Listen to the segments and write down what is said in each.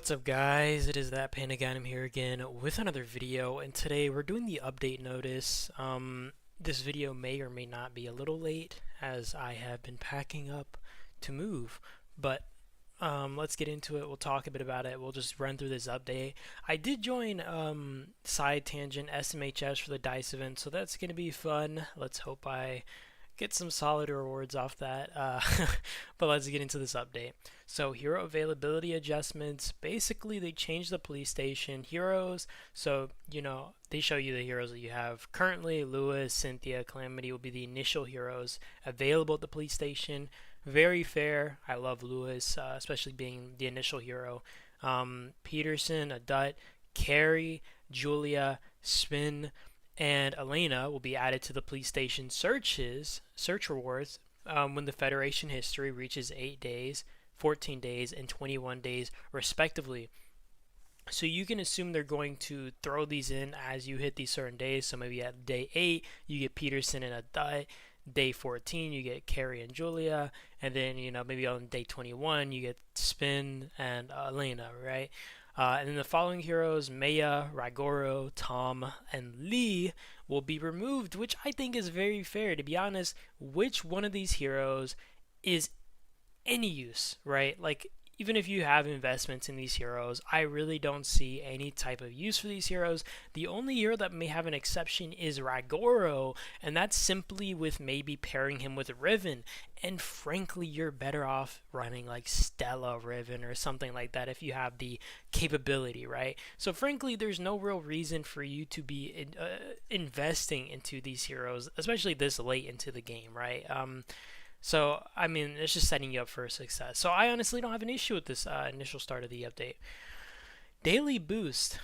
What's up guys, it is that Panda guy. I'm here again with another video, and today we're doing the update notice. This video may or may not be a little late as I have been packing up to move, but let's get into it. We'll talk a bit about it. We'll just run through this update. I did join Side Tangent SMHS for the DICE event, so that's going to be fun. Let's hope I get some solid rewards off that. But let's get into this update. So hero availability adjustments. Basically, they changed the police station heroes. So, they show you the heroes that you have currently. Lewis, Cynthia, Calamity will be the initial heroes available at the police station. Very fair. I love Lewis, especially being the initial hero. Peterson, Adut, Carrie, Julia, Spin, and Elena will be added to the police station search rewards when the Federation history reaches 8 days, 14 days, and 21 days respectively. So you can assume they're going to throw these in as you hit these certain days. So maybe at day 8 you get Peterson and Adut, day 14 you get Carrie and Julia, and then maybe on day 21 you get Spin and Elena, right? And then the following heroes, Maya, Ragoro, Tom, and Lee, will be removed, which I think is very fair. To be honest, which one of these heroes is any use, right? Like, even if you have investments in these heroes, I really don't see any type of use for these heroes. The only hero that may have an exception is Ragoro, and that's simply with maybe pairing him with Riven. And frankly, you're better off running like Stella Riven or something like that if you have the capability, right? So frankly, there's no real reason for you to be investing into these heroes, especially this late into the game, right? So, I mean, it's just setting you up for success. So, I honestly don't have an issue with this initial start of the update. Daily Boost.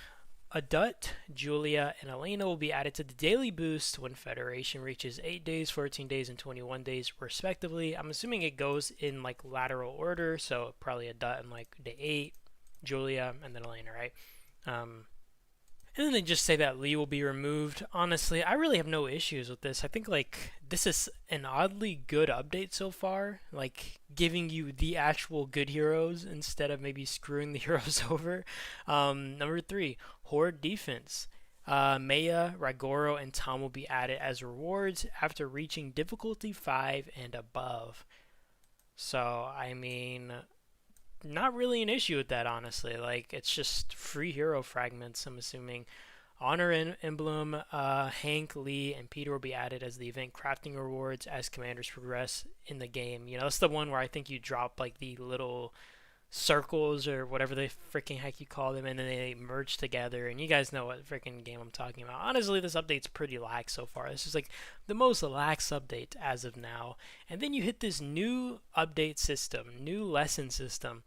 Adut, Julia, and Elena will be added to the Daily Boost when Federation reaches 8 days, 14 days, and 21 days, respectively. I'm assuming it goes in, like, lateral order, so probably Adut in, like, day 8, Julia, and then Elena, right? And then they just say that Lee will be removed. Honestly, I really have no issues with this. I think this is an oddly good update so far, like giving you the actual good heroes instead of maybe screwing the heroes over. Number 3, Horde Defense. Maya, Ragoro, and Tom will be added as rewards after reaching difficulty 5 and above. So, I mean, not really an issue with that, honestly. Like, it's just free hero fragments, I'm assuming. Honor Emblem, Hank, Lee, and Peter will be added as the event crafting rewards as commanders progress in the game. That's the one where I think you drop like the little circles or whatever the freaking heck you call them, and then they merge together, and you guys know what freaking game I'm talking about. Honestly, this update's pretty lax so far. This is like the most lax update as of now. And then you hit this new update system, new lesson system.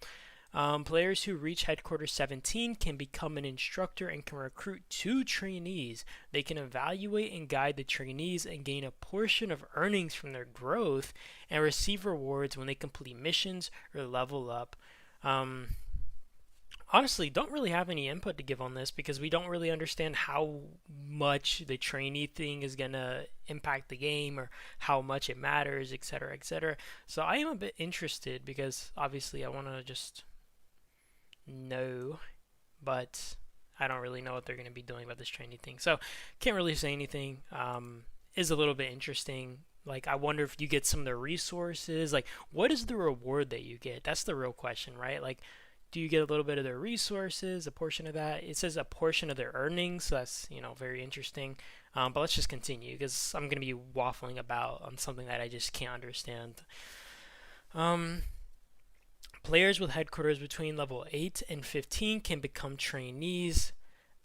Players who reach Headquarters 17 can become an instructor and can recruit 2 trainees. They can evaluate and guide the trainees and gain a portion of earnings from their growth and receive rewards when they complete missions or level up. Honestly, don't really have any input to give on this because we don't really understand how much the trainee thing is going to impact the game or how much it matters, etc., etc. So I am a bit interested because obviously I want to just know, but I don't really know what they're going to be doing about this trainee thing. So can't really say anything. Is a little bit interesting. Like, I wonder if you get some of the resources. Like, what is the reward that you get? That's the real question, right? Like, do you get a little bit of their resources, a portion of that? It says a portion of their earnings, so that's, very interesting. But let's just continue because I'm going to be waffling about on something that I just can't understand. Players with headquarters between level 8 and 15 can become trainees.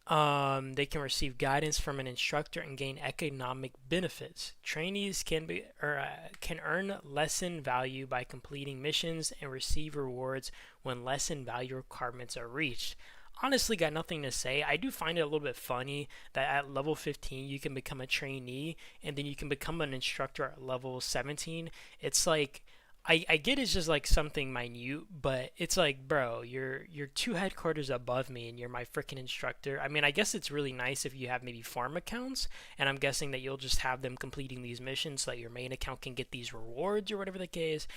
They can receive guidance from an instructor and gain economic benefits. Trainees can earn lesson value by completing missions and receive rewards when lesson value requirements are reached. Honestly, got nothing to say. I do find it a little bit funny that at level 15 you can become a trainee and then you can become an instructor at level 17. It's like, I get it's just like something minute, but it's like, bro, you're 2 headquarters above me and you're my freaking instructor. I mean, I guess it's really nice if you have maybe farm accounts, and I'm guessing that you'll just have them completing these missions so that your main account can get these rewards or whatever the case.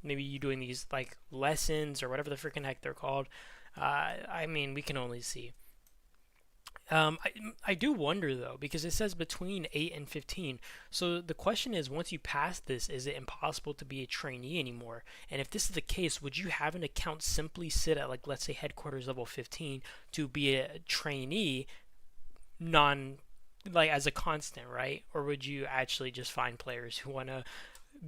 Maybe you doing these like lessons or whatever the freaking heck they're called. I mean, we can only see. I do wonder though, because it says between 8 and 15. So the question is, once you pass this, is it impossible to be a trainee anymore? And if this is the case, would you have an account simply sit at, like, let's say headquarters level 15 to be a trainee, non, like, as a constant, right? Or would you actually just find players who want to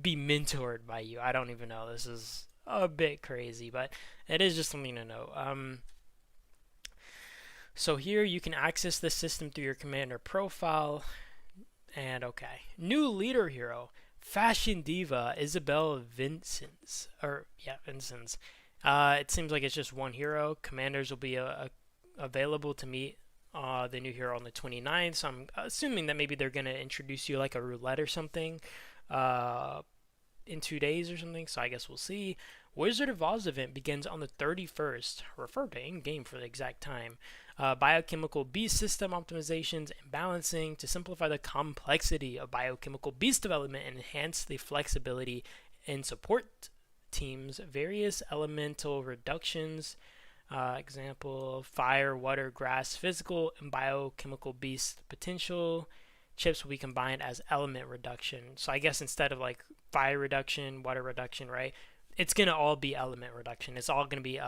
be mentored by you? I don't even know. This is a bit crazy, but it is just something to know. So here you can access the system through your commander profile. And okay, new leader hero, fashion diva Isabel Vincents, or yeah, Vincents. It seems like it's just one hero. Commanders will be available to meet the new hero on the 29th. So I'm assuming that maybe they're gonna introduce you like a roulette or something in 2 days or something. So I guess we'll see. Wizard of Oz event begins on the 31st. Refer to in-game for the exact time. Biochemical beast system optimizations and balancing to simplify the complexity of biochemical beast development and enhance the flexibility in support teams. Various elemental reductions, example, fire, water, grass, physical, and biochemical beast potential. Chips will be combined as element reduction. So I guess instead of like fire reduction, water reduction, right? It's going to all be element reduction. It's all going to be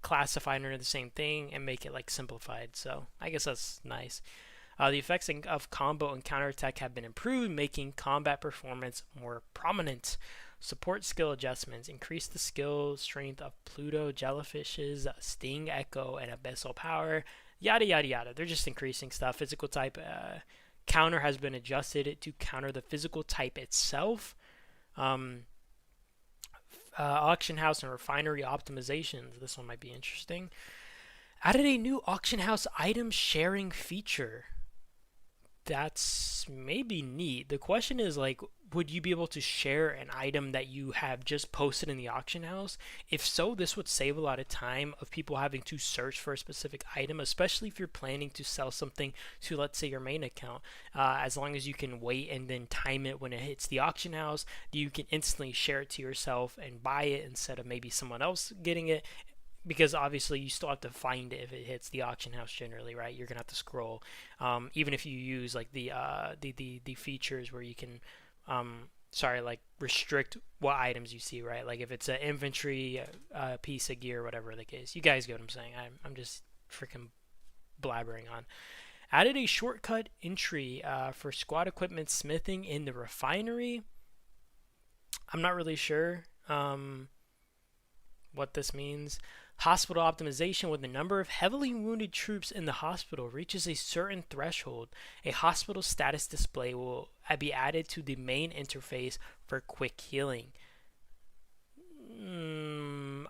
classified under the same thing and make it like simplified. So I guess that's nice. The effects of combo and counterattack have been improved, making combat performance more prominent. Support skill adjustments increase the skill strength of Pluto jellyfishes, Sting Echo, and Abyssal Power. Yada yada yada. They're just increasing stuff. Physical type counter has been adjusted to counter the physical type itself. Auction house and refinery optimizations. This one might be interesting. Added a new auction house item sharing feature. That's maybe neat. The question is, like, would you be able to share an item that you have just posted in the auction house? If so, this would save a lot of time of people having to search for a specific item, especially if you're planning to sell something to, let's say, your main account. As long as you can wait and then time it when it hits the auction house, you can instantly share it to yourself and buy it instead of maybe someone else getting it, because obviously you still have to find it if it hits the auction house generally, right? You're gonna have to scroll. Even if you use like the features where you can like restrict what items you see, right? Like if it's an inventory piece of gear, whatever the case. You guys get what I'm saying. I'm just freaking blabbering on. Added a shortcut entry for squad equipment smithing in the refinery. I'm not really sure what this means. Hospital optimization: when the number of heavily wounded troops in the hospital reaches a certain threshold, a hospital status display will be added to the main interface for quick healing.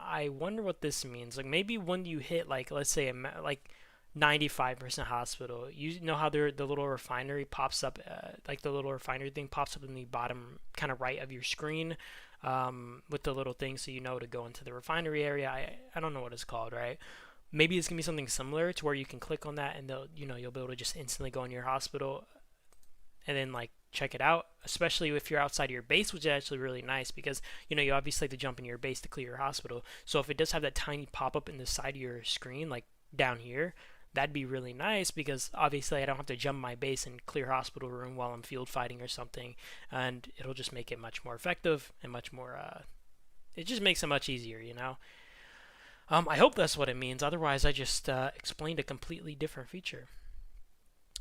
I wonder what this means. Like maybe when you hit like, let's say like 95% hospital, you know how the little refinery pops up, like the little refinery thing pops up in the bottom kind of right of your screen, with the little thing so you know to go into the refinery area. I don't know what it's called, right? Maybe it's gonna be something similar to where you can click on that and you'll be able to just instantly go into your hospital and then like check it out, especially if you're outside of your base, which is actually really nice because you obviously have to jump into your base to clear your hospital. So if it does have that tiny pop-up in the side of your screen, like down here, that'd be really nice because obviously I don't have to jump my base and clear hospital room while I'm field fighting or something, and it'll just make it much more effective and much more it just makes it much easier. I hope that's what it means. Otherwise I just explained a completely different feature.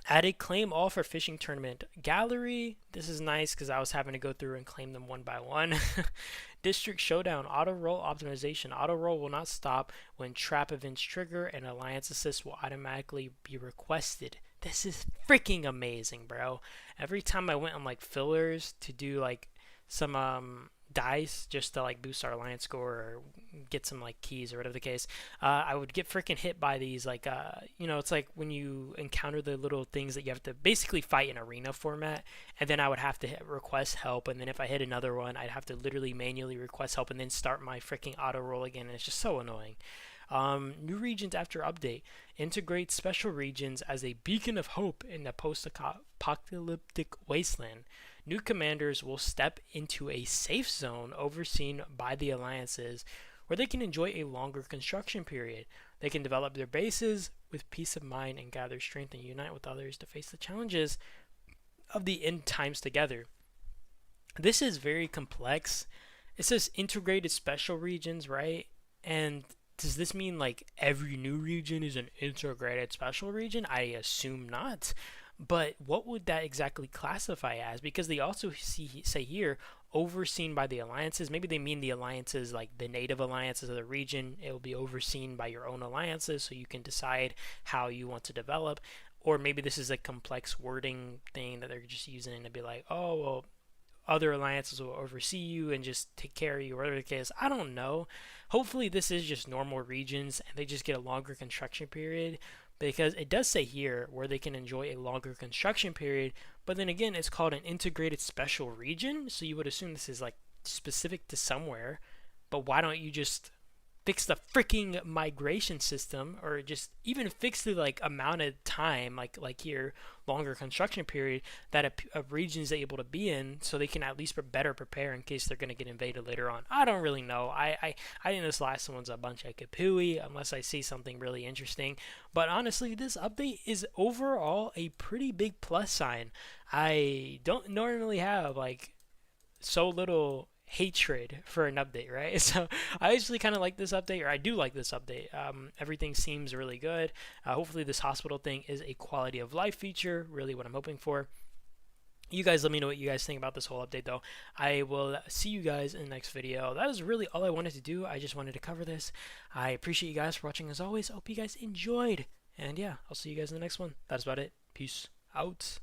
Added claim all for fishing tournament gallery. This is nice because I was having to go through and claim them one by one. District showdown auto roll optimization. Auto roll will not stop when trap events trigger, and alliance assist will automatically be requested. This is freaking amazing, bro. Every time I went on like fillers to do like some dice just to like boost our alliance score or get some like keys or whatever the case, I would get freaking hit by these like it's like when you encounter the little things that you have to basically fight in arena format, and then I would have to request help, and then if I hit another one I'd have to literally manually request help and then start my freaking auto roll again, and it's just so annoying. New regions after update. Integrate special regions as a beacon of hope in the post-apocalyptic wasteland. New commanders will step into a safe zone overseen by the alliances where they can enjoy a longer construction period. They can develop their bases with peace of mind and gather strength and unite with others to face the challenges of the end times together. This is very complex. It says integrated special regions, right? And does this mean like every new region is an integrated special region? I assume not. But what would that exactly classify as? Because they also say here, overseen by the alliances. Maybe they mean the alliances like the native alliances of the region. It will be overseen by your own alliances so you can decide how you want to develop. Or maybe this is a complex wording thing that they're just using to be like, oh, well, other alliances will oversee you and just take care of you, or whatever the case. I don't know. Hopefully, this is just normal regions and they just get a longer construction period, because it does say here where they can enjoy a longer construction period, but then again, it's called an integrated special region, so you would assume this is like specific to somewhere. But why don't you just fix the freaking migration system, or just even fix the like amount of time, like here, longer construction period that a region is able to be in, so they can at least better prepare in case they're going to get invaded later on. I don't really know. I think this last one's a bunch of kapooey unless I see something really interesting. But honestly, this update is overall a pretty big plus sign. I don't normally have like so little hatred for an update, right? So I actually kind of like this update, or I do like this update. Everything seems really good. Hopefully this hospital thing is a quality of life feature, really what I'm hoping for. You guys let me know what you guys think about this whole update, though. I will see you guys in the next video. That is really all I wanted to do. I just wanted to cover this. I appreciate you guys for watching as always. I hope you guys enjoyed. And yeah, I'll see you guys in the next one. That's about it. Peace out.